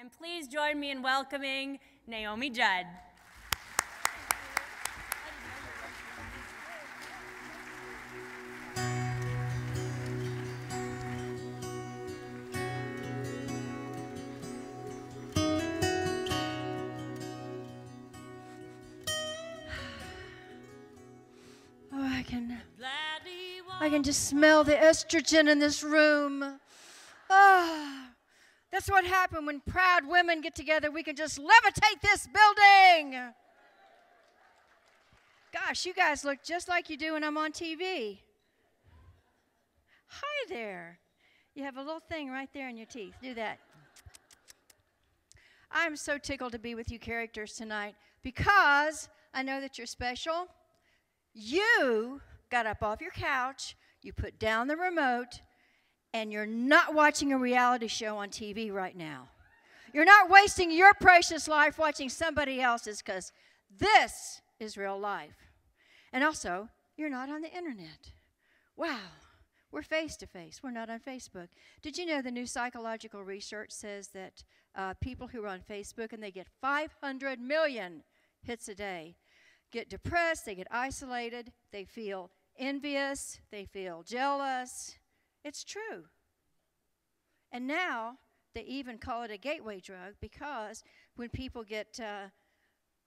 And please join me in welcoming Naomi Judd. I can just smell the estrogen in this room. That's what happened when proud women get together. We can just levitate this building. Gosh, you guys look just like you do when I'm on TV. Hi there. You have a little thing right there in your teeth. Do that. I'm so tickled to be with you characters tonight because I know that you're special. You got up off your couch, you put down the remote, and you're not watching a reality show on TV right now. You're not wasting your precious life watching somebody else's, because this is real life. And also, you're not on the internet. Wow, we're face to face. We're not on Facebook. Did you know the new psychological research says that people who are on Facebook and they get 500 million hits a day get depressed, they get isolated, they feel envious, they feel jealous. It's true. And now they even call it a gateway drug, because when people get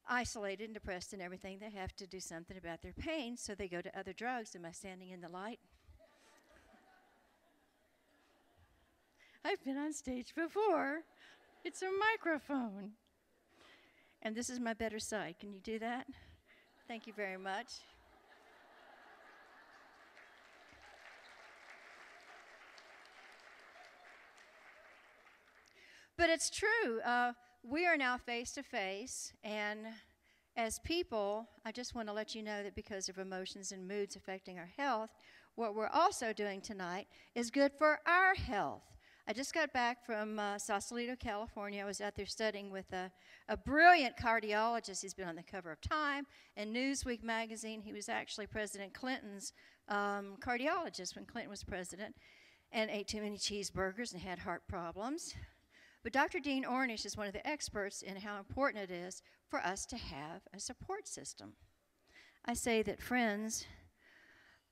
isolated and depressed and everything, they have to do something about their pain, so they go to other drugs. Am I standing in the light? I've been on stage before. It's a microphone. And this is my better side. Can you do that? Thank you very much. But it's true. We are now face to face, and as people, I just want to let you know that because of emotions and moods affecting our health, what we're also doing tonight is good for our health. I just got back from Sausalito, California. I was out there studying with a brilliant cardiologist. He's been on the cover of Time and Newsweek magazine. He was actually President Clinton's cardiologist when Clinton was president, and ate too many cheeseburgers and had heart problems. But Dr. Dean Ornish is one of the experts in how important it is for us to have a support system. I say that friends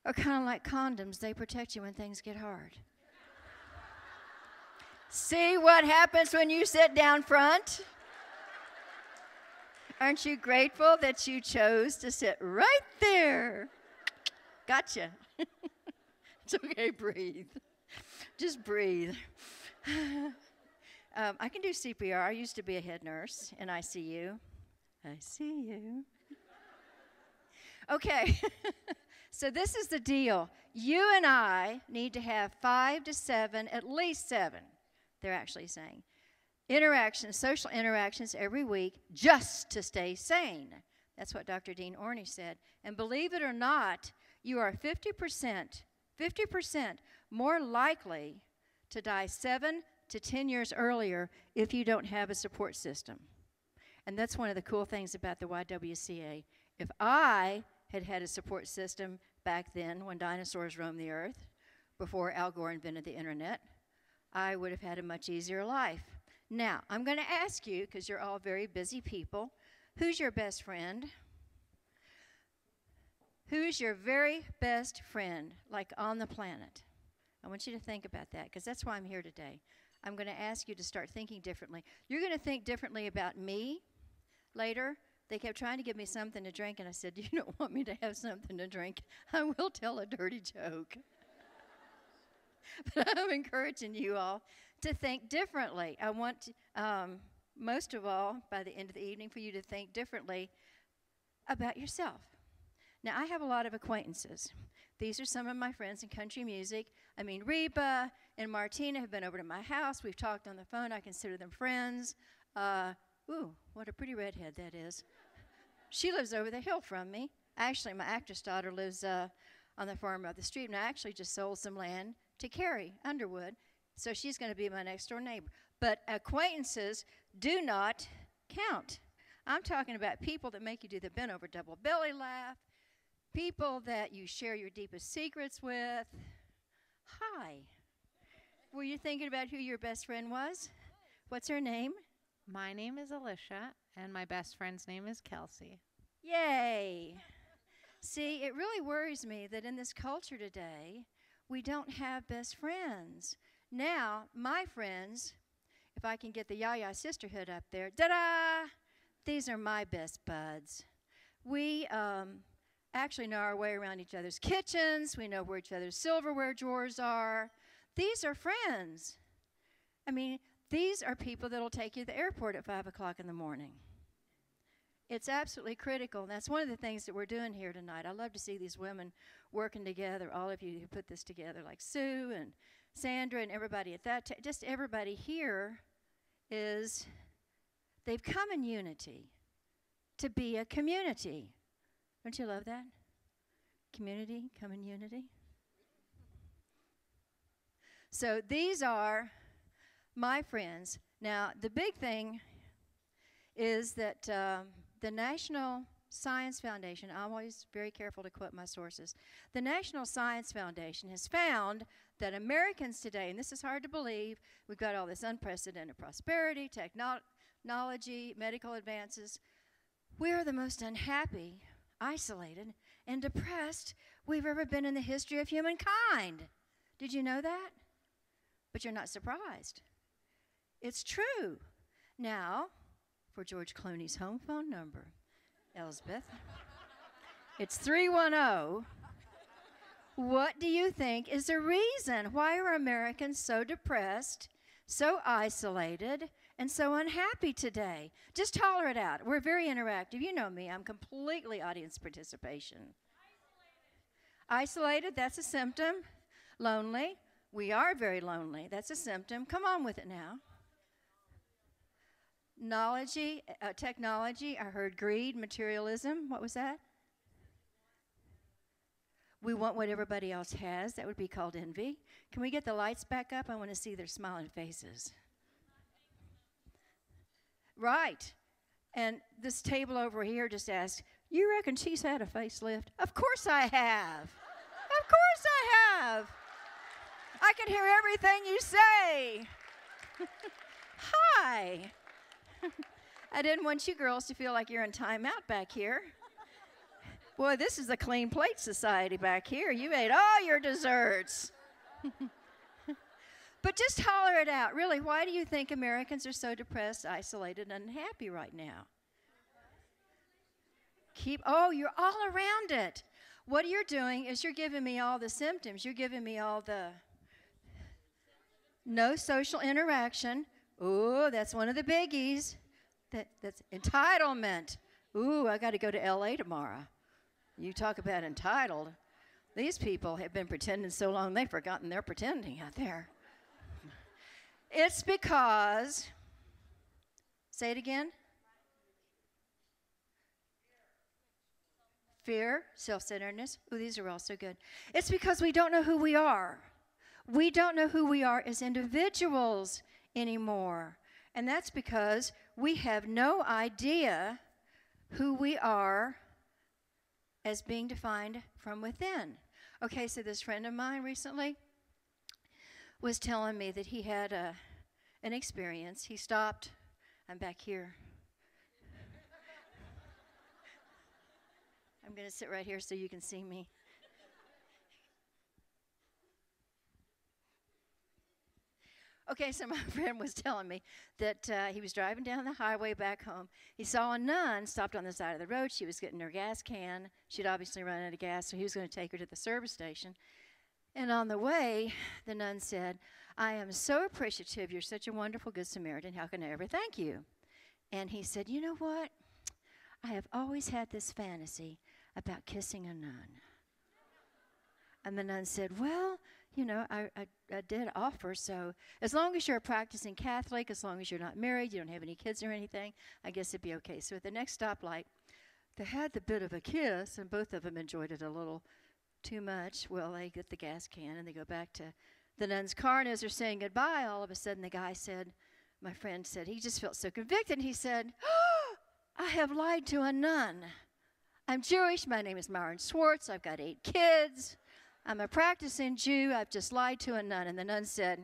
are kind of like condoms. They protect you when things get hard. See what happens when you sit down front? Aren't you grateful that you chose to sit right there? Gotcha. It's okay, breathe. Just breathe. I can do CPR. I used to be a head nurse in ICU. I see you. Okay, so this is the deal. You and I need to have 5 to 7, at least 7, they're actually saying, interactions, social interactions every week just to stay sane. That's what Dr. Dean Ornish said. And believe it or not, you are 50% more likely to die 7 to 10 years earlier if you don't have a support system. And that's one of the cool things about the YWCA. If I had had a support system back then when dinosaurs roamed the earth, before Al Gore invented the internet, I would have had a much easier life. Now, I'm going to ask you, because you're all very busy people, who's your best friend? Who's your very best friend, like on the planet? I want you to think about that, because that's why I'm here today. I'm going to ask you to start thinking differently. You're going to think differently about me later. They kept trying to give me something to drink, and I said, you don't want me to have something to drink. I will tell a dirty joke. But I'm encouraging you all to think differently. I want, most of all, by the end of the evening, for you to think differently about yourself. Now, I have a lot of acquaintances. These are some of my friends in country music. I mean, Reba and Martina have been over to my house. We've talked on the phone. I consider them friends. Ooh, what a pretty redhead that is. She lives over the hill from me. Actually, my actress daughter lives on the farm up the street, and I actually just sold some land to Carrie Underwood, so she's going to be my next-door neighbor. But acquaintances do not count. I'm talking about people that make you do the bent-over double belly laugh, people that you share your deepest secrets with. Hi. Were you thinking about who your best friend was? What's her name? My name is Alicia, and my best friend's name is Kelsey. Yay! See, it really worries me that in this culture today, we don't have best friends. Now, my friends, if I can get the Yaya sisterhood up there, ta-da! These are my best buds. We actually know our way around each other's kitchens. We know where each other's silverware drawers are. These are friends. I mean, these are people that will take you to the airport at 5 o'clock in the morning. It's absolutely critical, and that's one of the things that we're doing here tonight. I love to see these women working together, all of you who put this together, like Sue and Sandra and everybody at that just everybody here is, they've come in unity to be a community. Don't you love that? Community, come in unity. So these are my friends. Now, the big thing is that the National Science Foundation, I'm always very careful to quote my sources, the National Science Foundation has found that Americans today, and this is hard to believe, we've got all this unprecedented prosperity, technology, medical advances, we are the most unhappy, isolated, and depressed we've ever been in the history of humankind. Did you know that? But you're not surprised. It's true. Now, for George Clooney's home phone number, Elizabeth, it's 310. What do you think is the reason? Why are Americans so depressed, so isolated, and so unhappy today? Just holler it out. We're very interactive. You know me. I'm completely audience participation. Isolated, that's a symptom. Lonely. We are very lonely. That's a symptom. Come on with it now. Technology, I heard greed, materialism. What was that? We want what everybody else has. That would be called envy. Can we get the lights back up? I want to see their smiling faces. Right. And this table over here just asked, you reckon she's had a facelift? Of course I have. Of course I have. I can hear everything you say. Hi. I didn't want you girls to feel like you're in timeout back here. Boy, this is a clean plate society back here. You ate all your desserts. But just holler it out. Really, why do you think Americans are so depressed, isolated, and unhappy right now? You're all around it. What you're doing is you're giving me all the symptoms. You're giving me all the no social interaction. Ooh, that's one of the biggies. That's entitlement. Ooh, I got to go to L.A. tomorrow. You talk about entitled. These people have been pretending so long they've forgotten they're pretending out there. It's because, say it again. Fear, self-centeredness. Ooh, these are also good. It's because we don't know who we are. We don't know who we are as individuals anymore. And that's because we have no idea who we are as being defined from within. Okay, so this friend of mine recently was telling me that he had an experience. He stopped. I'm back here. I'm going to sit right here so you can see me. Okay, so my friend was telling me that he was driving down the highway back home. He saw a nun stopped on the side of the road. She was getting her gas can. She'd obviously run out of gas, so he was going to take her to the service station. And on the way, the nun said, I am so appreciative. You're such a wonderful Good Samaritan. How can I ever thank you? And he said, you know what? I have always had this fantasy about kissing a nun. And the nun said, well, you know, I did offer, so as long as you're a practicing Catholic, as long as you're not married, you don't have any kids or anything, I guess it'd be okay. So at the next stoplight, they had the bit of a kiss, and both of them enjoyed it a little too much. Well, they get the gas can, and they go back to the nun's car, and as they're saying goodbye, all of a sudden the guy said, my friend said, he just felt so convicted. He said, oh, I have lied to a nun. I'm Jewish. My name is Myron Schwartz. I've got 8 kids. I'm a practicing Jew. I've just lied to a nun. And the nun said,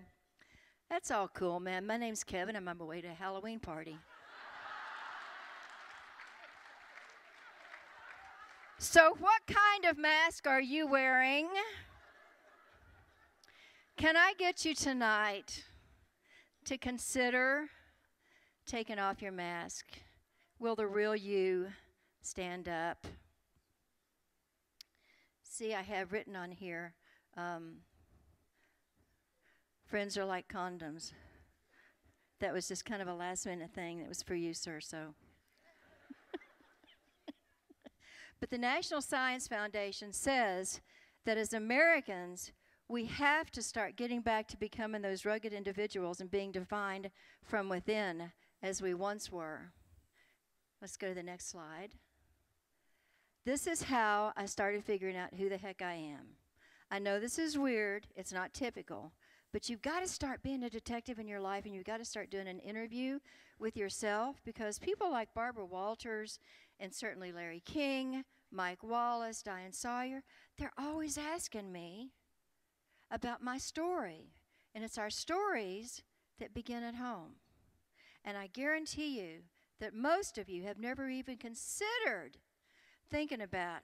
that's all cool, man. My name's Kevin. I'm on my way to a Halloween party. So what kind of mask are you wearing? Can I get you tonight to consider taking off your mask? Will the real you stand up? See, I have written on here, friends are like condoms. That was just kind of a last-minute thing that was for you, sir, so. But the National Science Foundation says that as Americans, we have to start getting back to becoming those rugged individuals and being defined from within as we once were. Let's go to the next slide. This is how I started figuring out who the heck I am. I know this is weird. It's not typical. But you've got to start being a detective in your life, and you've got to start doing an interview with yourself, because people like Barbara Walters and certainly Larry King, Mike Wallace, Diane Sawyer, they're always asking me about my story. And it's our stories that begin at home. And I guarantee you that most of you have never even considered thinking about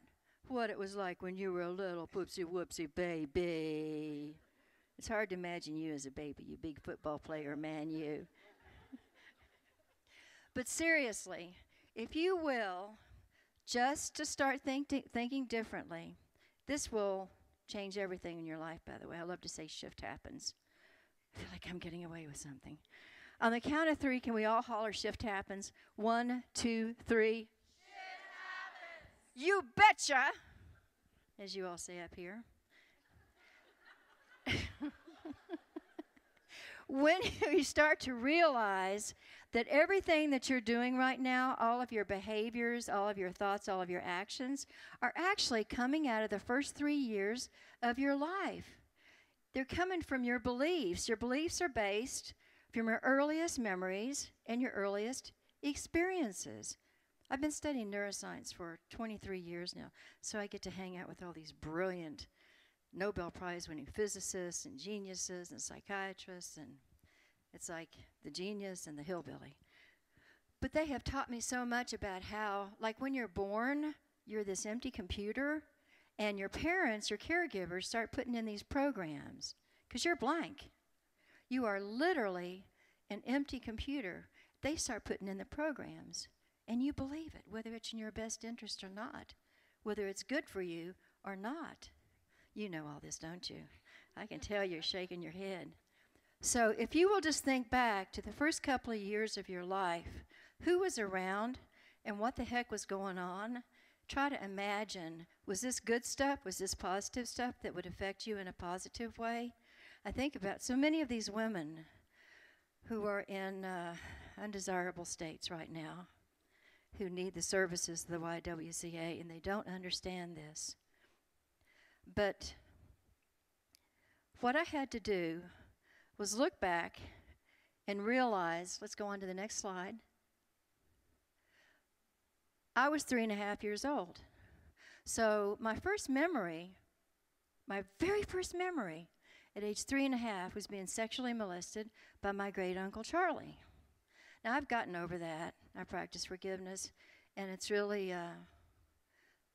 what it was like when you were a little poopsie-whoopsie baby. It's hard to imagine you as a baby, you big football player, man, you. But seriously, if you will, just to start thinking differently, this will change everything in your life, by the way. I love to say shift happens. I feel like I'm getting away with something. On the count of 3, can we all holler shift happens? 1, 2, 3. Shift happens. You betcha, as you all say up here. When you start to realize that everything that you're doing right now, all of your behaviors, all of your thoughts, all of your actions, are actually coming out of the first 3 years of your life. They're coming from your beliefs. Your beliefs are based from your earliest memories and your earliest experiences. I've been studying neuroscience for 23 years now, so I get to hang out with all these brilliant Nobel Prize winning physicists and geniuses and psychiatrists, and it's like the genius and the hillbilly. But they have taught me so much about how, like when you're born, you're this empty computer, and your parents, your caregivers, start putting in these programs because you're blank. You are literally an empty computer. They start putting in the programs, and you believe it, whether it's in your best interest or not, whether it's good for you or not. You know all this, don't you? I can tell you're shaking your head. So if you will just think back to the first couple of years of your life, who was around and what the heck was going on? Try to imagine, was this good stuff? Was this positive stuff that would affect you in a positive way? I think about so many of these women who are in undesirable states right now, who need the services of the YWCA, and they don't understand this. But what I had to do was look back and realize, let's go on to the next slide. I was 3.5 years old. So my first memory, my very first memory at age 3.5 was being sexually molested by my great uncle Charlie. Now I've gotten over that. I practice forgiveness, and it's really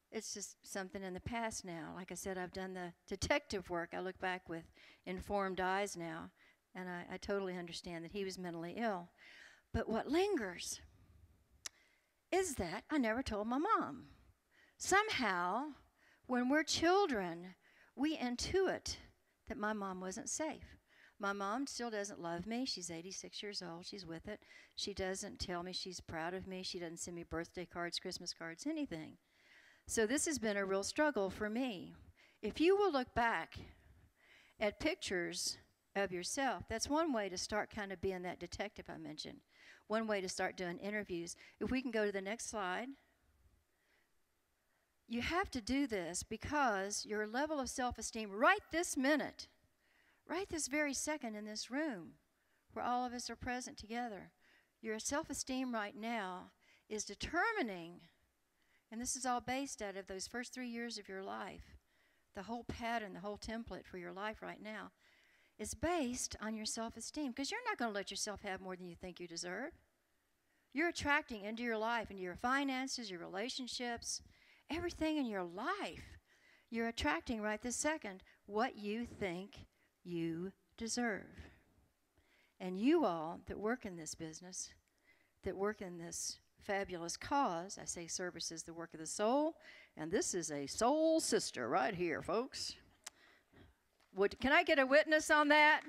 it's just something in the past now. Like I said, I've done the detective work. I look back with informed eyes now, and I totally understand that he was mentally ill. But what lingers is that I never told my mom. Somehow, when we're children, we intuit that my mom wasn't safe. My mom still doesn't love me. She's 86 years old. She's with it. She doesn't tell me she's proud of me. She doesn't send me birthday cards, Christmas cards, anything. So this has been a real struggle for me. If you will look back at pictures of yourself, that's one way to start kind of being that detective I mentioned. One way to start doing interviews. If we can go to the next slide. You have to do this because your level of self-esteem right this minute, right this very second in this room where all of us are present together, your self-esteem right now is determining. And this is all based out of those first 3 years of your life. The whole pattern, the whole template for your life right now is based on your self-esteem, because you're not going to let yourself have more than you think you deserve. You're attracting into your life, into your finances, your relationships, everything in your life. You're attracting right this second what you think you deserve. And you all that work in this business, that work in this fabulous cause, I say service is the work of the soul, and this is a soul sister right here, folks. Can I get a witness on that?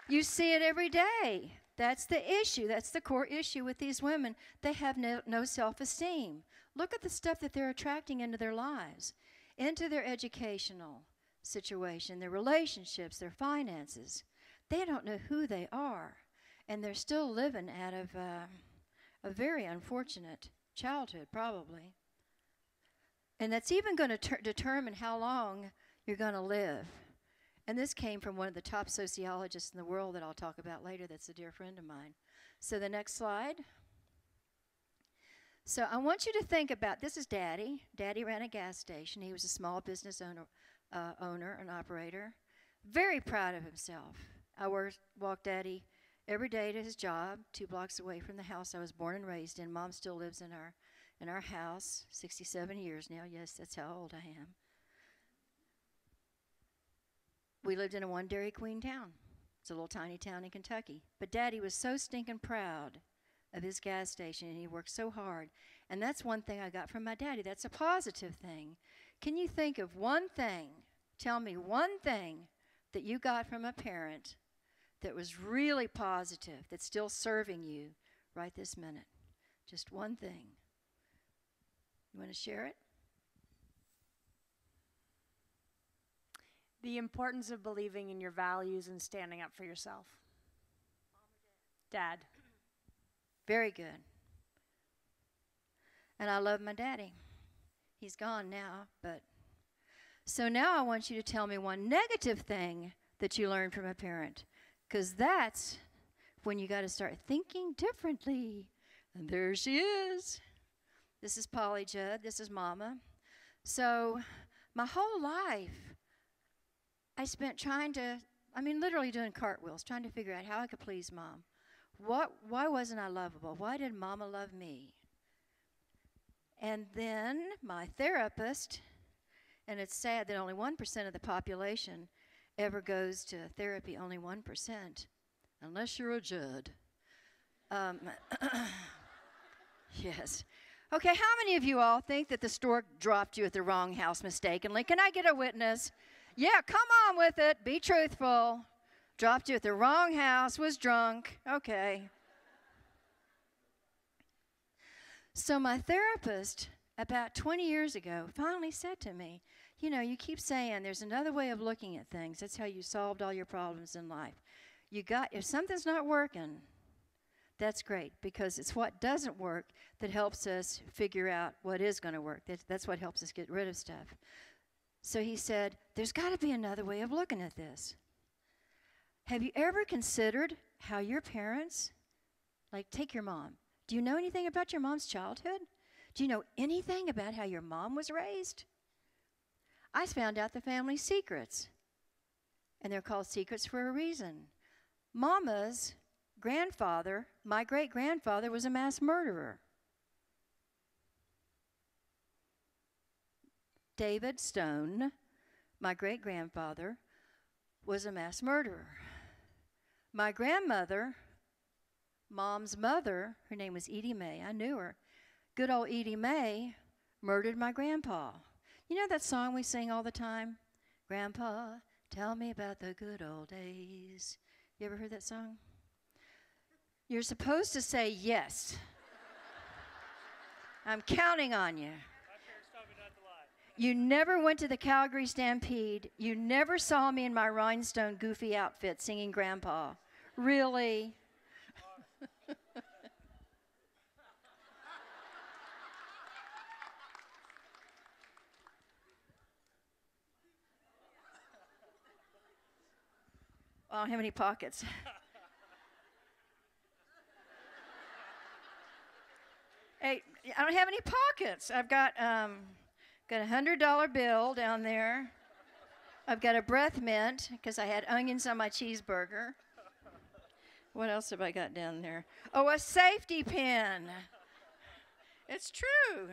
You see it every day. That's the issue. That's the core issue with these women. They have no self-esteem. Look at the stuff that they're attracting into their lives, into their educational situation, their relationships, their finances. They don't know who they are, and they're still living out of a very unfortunate childhood, probably. And that's even going to determine how long you're going to live. And this came from one of the top sociologists in the world that I'll talk about later that's a dear friend of mine. So the next slide. So I want you to think about, this is Daddy. Daddy ran a gas station. He was a small business owner and operator. Very proud of himself. I walked Daddy every day to his job, 2 blocks away from the house I was born and raised in. Mom still lives in our house, 67 years now. Yes, that's how old I am. We lived in a one Dairy Queen town. It's a little tiny town in Kentucky. But Daddy was so stinking proud of his gas station, and he worked so hard. And that's one thing I got from my daddy. That's a positive thing. Can you think of one thing, tell me one thing that you got from a parent that was really positive, that's still serving you right this minute? Just one thing. You want to share it? The importance of believing in your values and standing up for yourself. Dad. Very good. And I love my daddy. He's gone now, but... So now I want you to tell me one negative thing that you learned from a parent, because that's when you got to start thinking differently. And there she is. This is Polly Judd. This is Mama. So my whole life, I spent literally doing cartwheels, trying to figure out how I could please Mom. Why wasn't I lovable? Why did Mama love me? And then my therapist, and it's sad that only 1% of the population ever goes to therapy, only 1%, unless you're a Judd. Yes. Okay, how many of you all think that the stork dropped you at the wrong house mistakenly? Can I get a witness? Yeah, come on with it. Be truthful. Dropped you at the wrong house, was drunk. Okay. So my therapist, about 20 years ago, finally said to me, you know, you keep saying there's another way of looking at things. That's how you solved all your problems in life. If something's not working, that's great, because it's what doesn't work that helps us figure out what is going to work. That's what helps us get rid of stuff. So he said, there's got to be another way of looking at this. Have you ever considered how your parents, like take your mom, do you know anything about your mom's childhood? Do you know anything about how your mom was raised? I found out the family secrets, and they're called secrets for a reason. Mama's grandfather, my great-grandfather, was a mass murderer. David Stone, my great-grandfather, was a mass murderer. My grandmother, Mom's mother, her name was Edie Mae, I knew her. Good old Edie Mae murdered my grandpa. You know that song we sing all the time? Grandpa, tell me about the good old days. You ever heard that song? You're supposed to say yes. I'm counting on you. You never went to the Calgary Stampede. You never saw me in my rhinestone goofy outfit singing Grandpa. Really? I don't have any pockets. Hey, I don't have any pockets. I've got a $100 bill down there. I've got a breath mint because I had onions on my cheeseburger. What else have I got down there? Oh, a safety pin. It's true.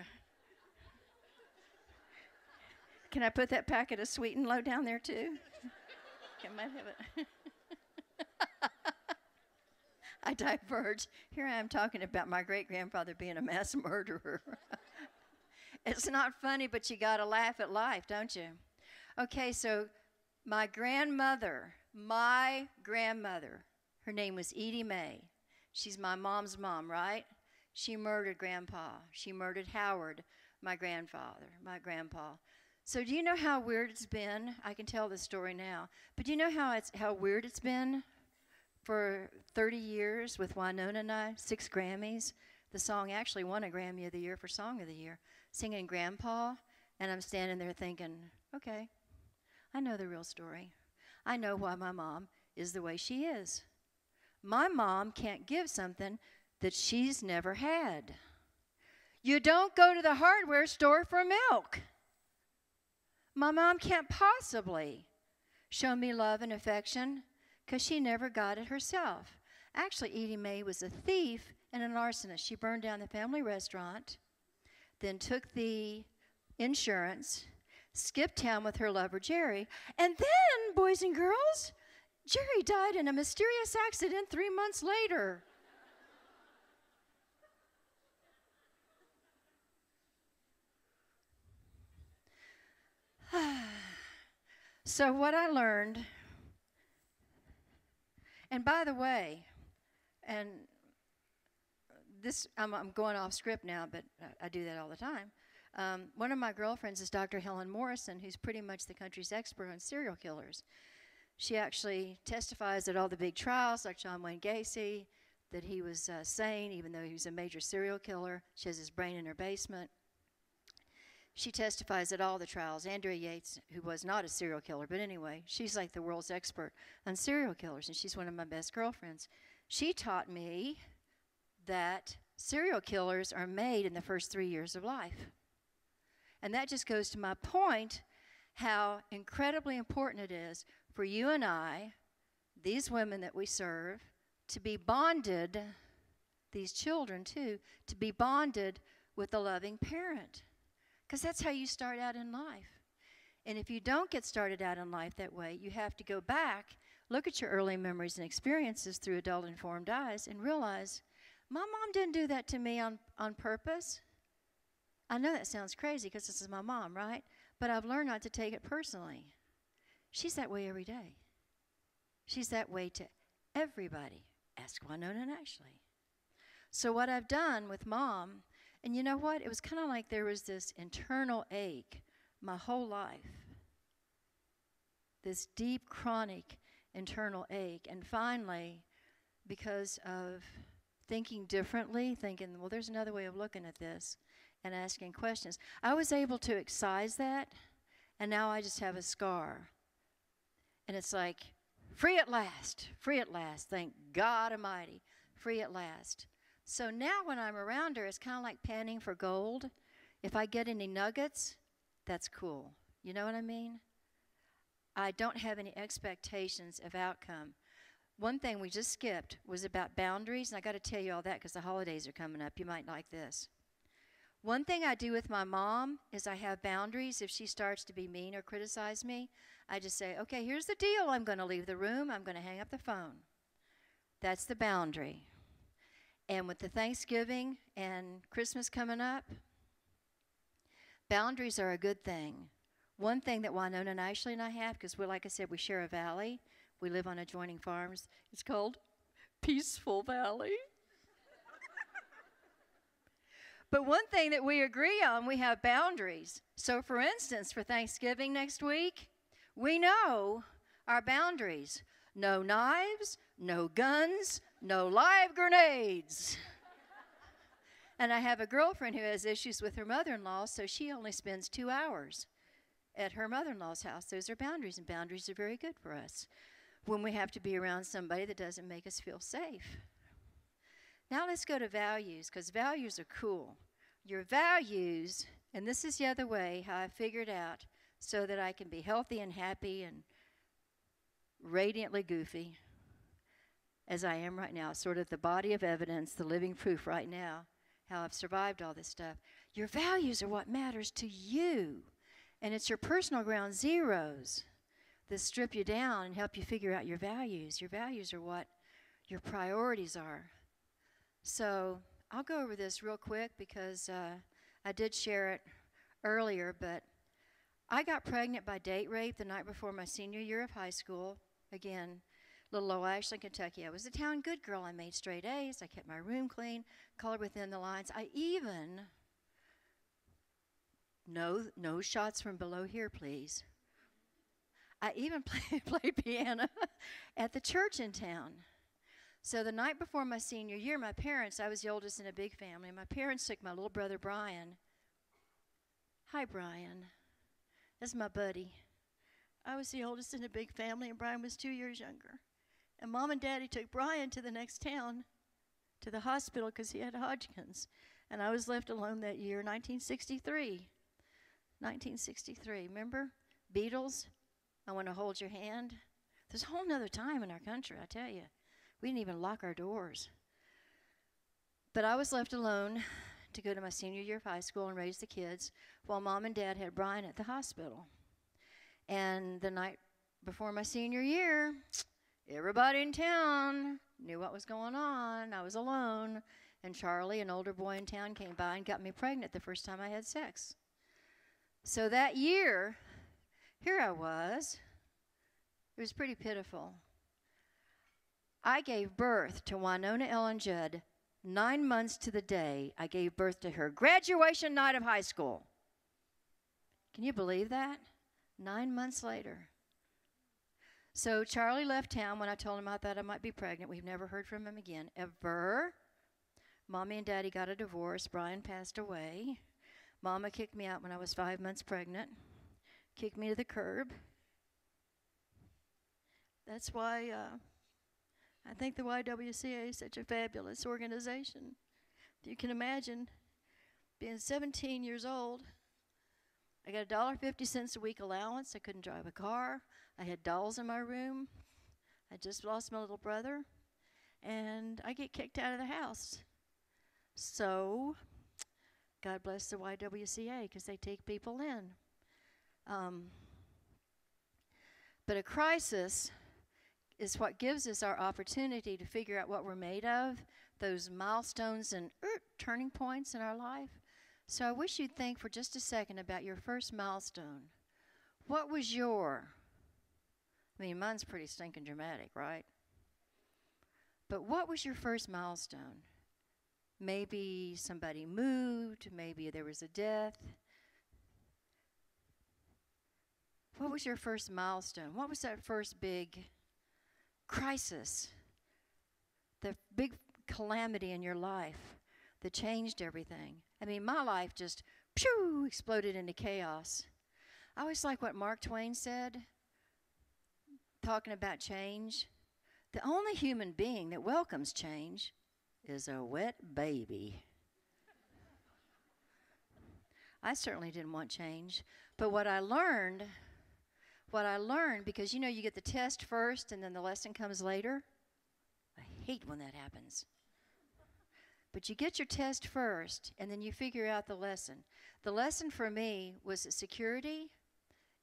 Can I put that packet of Sweet and Low down there too? I might have it. I diverge. Here I am talking about my great-grandfather being a mass murderer. It's not funny, but you got to laugh at life, don't you? Okay, so my grandmother, her name was Edie Mae. She's my mom's mom, right? She murdered Grandpa. She murdered Howard, my grandpa. So do you know how weird it's been? I can tell this story now. But do you know how weird it's been for 30 years with Winona and I? 6 Grammys. The song actually won a Grammy of the Year for Song of the Year. Singing Grandpa. And I'm standing there thinking, okay, I know the real story. I know why my mom is the way she is. My mom can't give something that she's never had. You don't go to the hardware store for milk. My mom can't possibly show me love and affection because she never got it herself. Actually, Edie Mae was a thief and an arsonist. She burned down the family restaurant, then took the insurance, skipped town with her lover, Jerry, and then, boys and girls, Jerry died in a mysterious accident 3 months later. So what I learned, and by the way, and this, I'm going off script now, but I do that all the time. One of my girlfriends is Dr. Helen Morrison, who's pretty much the country's expert on serial killers. She actually testifies at all the big trials, like John Wayne Gacy, that he was sane, even though he was a major serial killer. She has his brain in her basement. She testifies at all the trials. Andrea Yates, who was not a serial killer, but anyway, she's like the world's expert on serial killers, and she's one of my best girlfriends. She taught me that serial killers are made in the first 3 years of life. And that just goes to my point, how incredibly important it is for you and I, these women that we serve, to be bonded, these children too, to be bonded with a loving parent. Because that's how you start out in life. And if you don't get started out in life that way, you have to go back, look at your early memories and experiences through adult-informed eyes, and realize, my mom didn't do that to me on purpose. I know that sounds crazy because this is my mom, right? But I've learned not to take it personally. She's that way every day. She's that way to everybody. Ask Winona and Ashley. So what I've done with Mom, and you know what? It was kind of like there was this internal ache my whole life. This deep, chronic internal ache. And finally, because of thinking differently, thinking, well, there's another way of looking at this, and asking questions, I was able to excise that, and now I just have a scar. And it's like, free at last, thank God Almighty, free at last. So now when I'm around her, it's kind of like panning for gold. If I get any nuggets, that's cool. You know what I mean? I don't have any expectations of outcome. One thing we just skipped was about boundaries, and I got to tell you all that because the holidays are coming up. You might like this. One thing I do with my mom is I have boundaries. If she starts to be mean or criticize me, I just say, okay, here's the deal. I'm going to leave the room. I'm going to hang up the phone. That's the boundary. And with the Thanksgiving and Christmas coming up, boundaries are a good thing. One thing that Winona and Ashley and I have, because we're, like I said, we share a valley. We live on adjoining farms. It's called Peaceful Valley. But one thing that we agree on, we have boundaries. So for instance, for Thanksgiving next week, we know our boundaries. No knives, no guns, no live grenades. And I have a girlfriend who has issues with her mother-in-law, so she only spends 2 hours at her mother-in-law's house. Those are boundaries, and boundaries are very good for us when we have to be around somebody that doesn't make us feel safe. Now let's go to values, because values are cool. Your values, and this is the other way how I figured out so that I can be healthy and happy and radiantly goofy as I am right now, sort of the body of evidence, the living proof right now, how I've survived all this stuff. Your values are what matters to you. And it's your personal ground zeros that strip you down and help you figure out your values. Your values are what your priorities are. So I'll go over this real quick because I did share it earlier, but I got pregnant by date rape the night before my senior year of high school. Again, little old Ashland, Kentucky. I was a town good girl. I made straight A's. I kept my room clean, colored within the lines. I even, no shots from below here, please. I even played piano at the church in town. So the night before my senior year, my parents, I was the oldest in a big family, my parents took my little brother, Brian. Hi, Brian. That's my buddy. I was the oldest in a big family, and Brian was 2 years younger. And Mom and Daddy took Brian to the next town, to the hospital, because he had Hodgkin's. And I was left alone that year, 1963. 1963. Remember? Beatles, I Want to Hold Your Hand. There's a whole nother time in our country, I tell you. We didn't even lock our doors. But I was left alone to go to my senior year of high school and raise the kids while Mom and Dad had Brian at the hospital. And the night before my senior year, everybody in town knew what was going on. I was alone, and Charlie, an older boy in town, came by and got me pregnant the first time I had sex. So that year, here I was. It was pretty pitiful. I gave birth to Winona Ellen Judd 9 months to the day I gave birth to her graduation night of high school. Can you believe that? 9 months later. So Charlie left town when I told him I thought I might be pregnant. We've never heard from him again, ever. Mommy and Daddy got a divorce. Brian passed away. Mama kicked me out when I was 5 months pregnant. Kicked me to the curb. That's why I think the YWCA is such a fabulous organization. You can imagine being 17 years old. I got $1.50 a week allowance. I couldn't drive a car. I had dolls in my room. I just lost my little brother. And I get kicked out of the house. So, God bless the YWCA because they take people in. But a crisis is what gives us our opportunity to figure out what we're made of, those milestones and turning points in our life. So I wish you'd think for just a second about your first milestone. What was mine's pretty stinking dramatic, right? But what was your first milestone? Maybe somebody moved, maybe there was a death. What was your first milestone? What was that first big crisis? The big calamity in your life that changed everything. My life just exploded into chaos. I always like what Mark Twain said, talking about change. The only human being that welcomes change is a wet baby. I certainly didn't want change, but what I learned, because you get the test first and then the lesson comes later. I hate when that happens. But you get your test first and then you figure out the lesson. The lesson for me was that security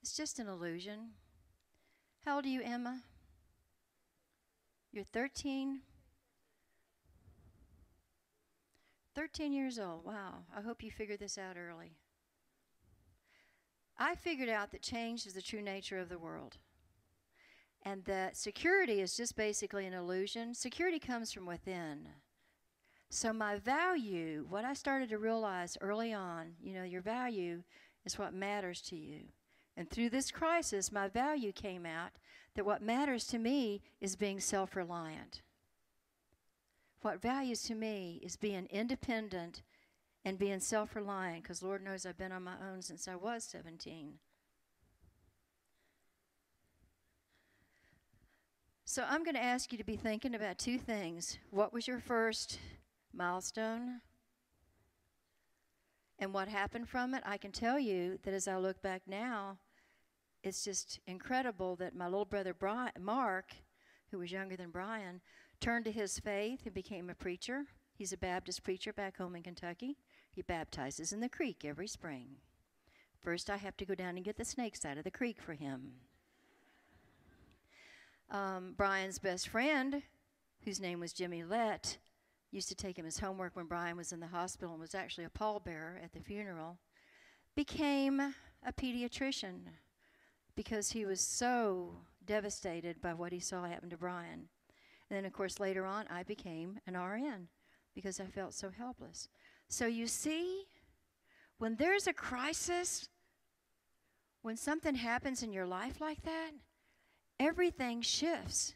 is just an illusion. How old are you, Emma? You're 13? 13 years old. Wow. I hope you figured this out early. I figured out that change is the true nature of the world. And that security is just basically an illusion. Security comes from within. So my value, what I started to realize early on, your value is what matters to you. And through this crisis, my value came out that what matters to me is being self-reliant. What values to me is being independent and being self-reliant, because Lord knows I've been on my own since I was 17. So I'm going to ask you to be thinking about two things. What was your first milestone? And what happened from it? I can tell you that as I look back now, it's just incredible that my little brother Mark, who was younger than Brian, turned to his faith and became a preacher. He's a Baptist preacher back home in Kentucky. He baptizes in the creek every spring. First, I have to go down and get the snakes out of the creek for him. Brian's best friend, whose name was Jimmy Lett, used to take him his homework when Brian was in the hospital and was actually a pallbearer at the funeral, became a pediatrician because he was so devastated by what he saw happen to Brian. And then, of course, later on, I became an RN because I felt so helpless. So you see, when there's a crisis, when something happens in your life like that, everything shifts.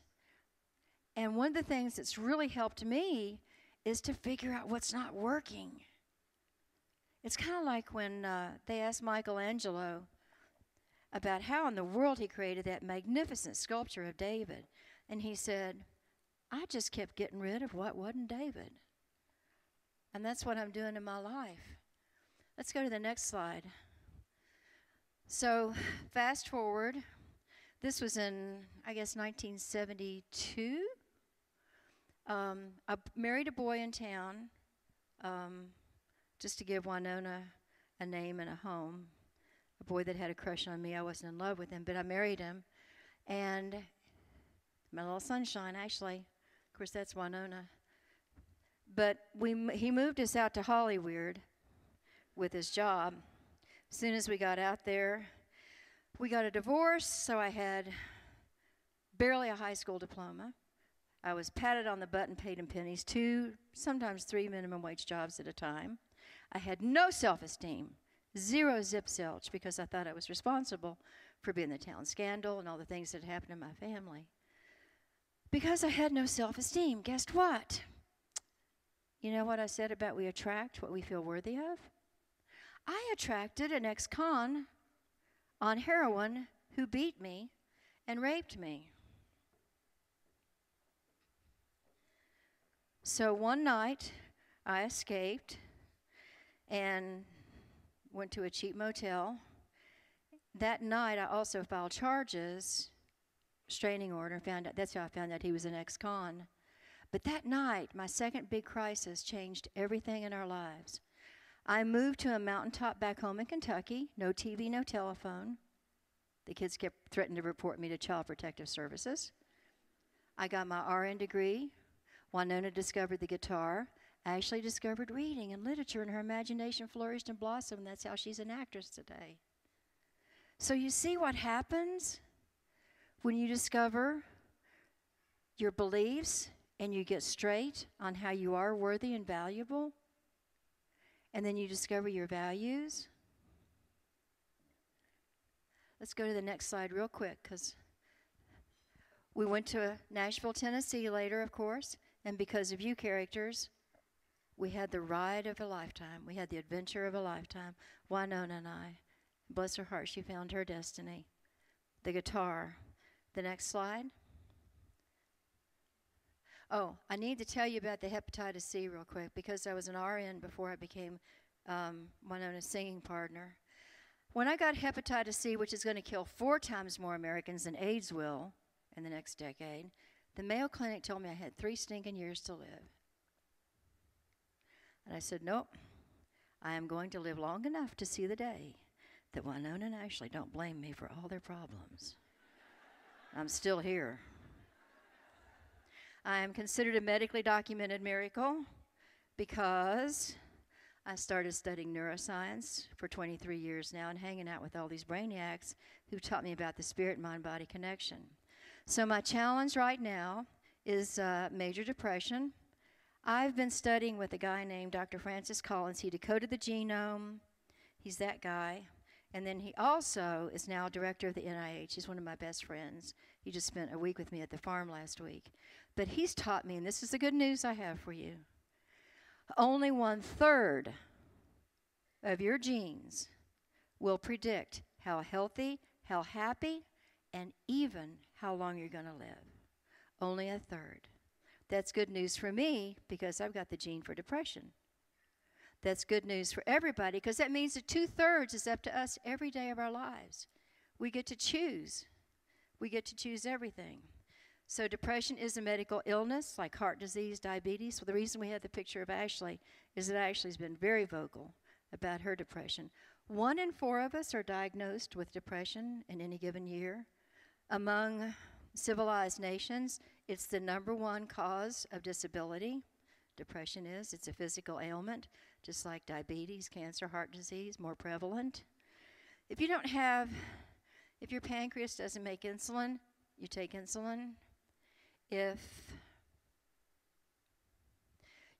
And one of the things that's really helped me is to figure out what's not working. It's kind of like when they asked Michelangelo about how in the world he created that magnificent sculpture of David. And he said, I just kept getting rid of what wasn't David. And that's what I'm doing in my life. Let's go to the next slide. So fast forward. This was in, I guess, 1972. I married a boy in town just to give Winona a name and a home. A boy that had a crush on me. I wasn't in love with him, but I married him. And my little sunshine, actually. Of course, that's Winona. But he moved us out to Hollywood with his job. As soon as we got out there, we got a divorce, so I had barely a high school diploma. I was patted on the butt and paid in pennies, 2, sometimes 3 minimum wage jobs at a time. I had no self-esteem, 0 zip zilch, because I thought I was responsible for being the town scandal and all the things that happened in my family. Because I had no self-esteem, guess what? You know what I said about we attract what we feel worthy of? I attracted an ex-con on heroin who beat me and raped me. So one night, I escaped and went to a cheap motel. That night, I also filed charges, restraining order, and found out, that's how I found out he was an ex-con. But that night, my second big crisis changed everything in our lives. I moved to a mountaintop back home in Kentucky, no TV, no telephone. The kids kept threatening to report me to Child Protective Services. I got my RN degree. Winona discovered the guitar. Ashley discovered reading and literature, and her imagination flourished and blossomed. That's how she's an actress today. So you see what happens when you discover your beliefs and you get straight on how you are worthy and valuable, and then you discover your values. Let's go to the next slide real quick, because we went to Nashville, Tennessee later, of course, and because of you characters, we had the ride of a lifetime. We had the adventure of a lifetime. Winona and I. Bless her heart, she found her destiny. The guitar. The next slide. Oh, I need to tell you about the hepatitis C real quick, because I was an RN before I became Winona's singing partner. When I got hepatitis C, which is going to kill 4 times more Americans than AIDS will in the next decade, the Mayo Clinic told me I had 3 stinking years to live. And I said, nope, I am going to live long enough to see the day that Winona and Ashley don't blame me for all their problems. I'm still here. I am considered a medically documented miracle because I started studying neuroscience for 23 years now and hanging out with all these brainiacs who taught me about the spirit, mind, body connection. So my challenge right now is major depression. I've been studying with a guy named Dr. Francis Collins. He decoded the genome. He's that guy. And then he also is now director of the NIH. He's one of my best friends. He just spent a week with me at the farm last week. But he's taught me, and this is the good news I have for you, only 1/3 of your genes will predict how healthy, how happy, and even how long you're going to live. Only 1/3. That's good news for me because I've got the gene for depression. That's good news for everybody because that means that 2/3 is up to us every day of our lives. We get to choose. We get to choose everything. So depression is a medical illness like heart disease, diabetes. So the reason we have the picture of Ashley is that Ashley's been very vocal about her depression. 1 in 4 of us are diagnosed with depression in any given year. Among civilized nations, it's the #1 cause of disability. Depression is. It's a physical ailment, just like diabetes, cancer, heart disease, more prevalent. If your pancreas doesn't make insulin, you take insulin. If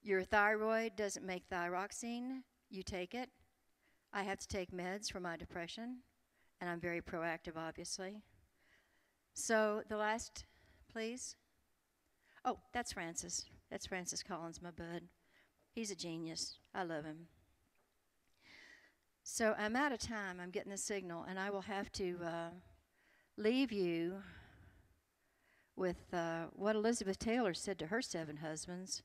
your thyroid doesn't make thyroxine, you take it. I have to take meds for my depression, and I'm very proactive, obviously. So the last, please. Oh, that's Francis. That's Francis Collins, my bud. He's a genius. I love him. So I'm out of time. I'm getting the signal, and I will have to leave you with what Elizabeth Taylor said to her 7 husbands.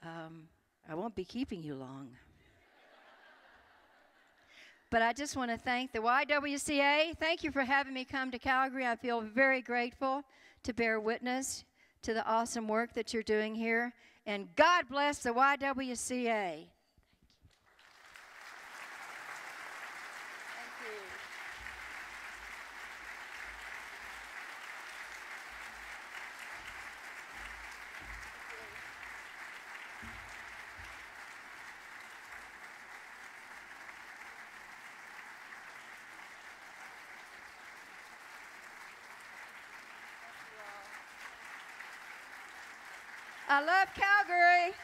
I won't be keeping you long. But I just want to thank the YWCA. Thank you for having me come to Calgary. I feel very grateful to bear witness to the awesome work that you're doing here. And God bless the YWCA. Thank you. I love Calgary.